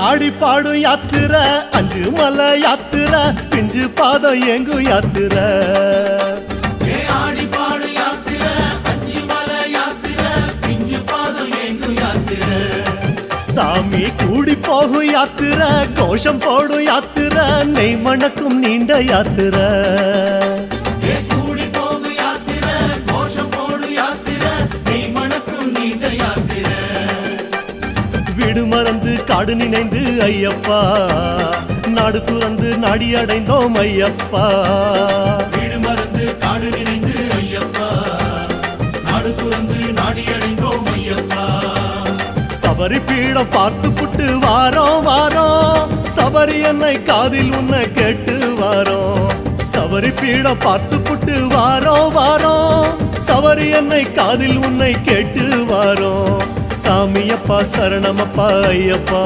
ஆடி பாடும் யாத்திரை அஞ்சு மலை யாத்திரை பிஞ்சு பாதம் எங்கு யாத்திரை ஆடி பாடும் யாத்திரை அஞ்சு மலை யாத்திரை பிஞ்சு பாதம் எங்கு யாத்திரை சாமி கூடி போகும் யாத்திரை கோஷம் போடும் யாத்திரை நெய் மணக்கும் நீண்ட யாத்திரை கூடி போகும் யாத்திரை கோஷம் போடும் யாத்திரை நெய் மணக்கும் நீண்ட யாத்திரை வீடு மறந்து காடு நினைந்து ஐயப்பா நாடு துறந்து நாடி அடைந்தோம் ஐயப்பா வீடு மறந்து காடு நினைந்து ஐயப்பா நாடு துறந்து நாடி அடைந்தோம் ஐயப்பா சபரி பீடம் பார்த்து புட்டு வாரோம் வாரோம் சபரி என்னை காதில் உன்னை கேட்டு வாரோம் சபரி பீடம் பார்த்து புட்டு வாரோம் வாரோம் சபரி என்னை காதில் உன்னை கேட்டு வாரோம் சாமியப்பா சரணமப்பா ஐயப்பா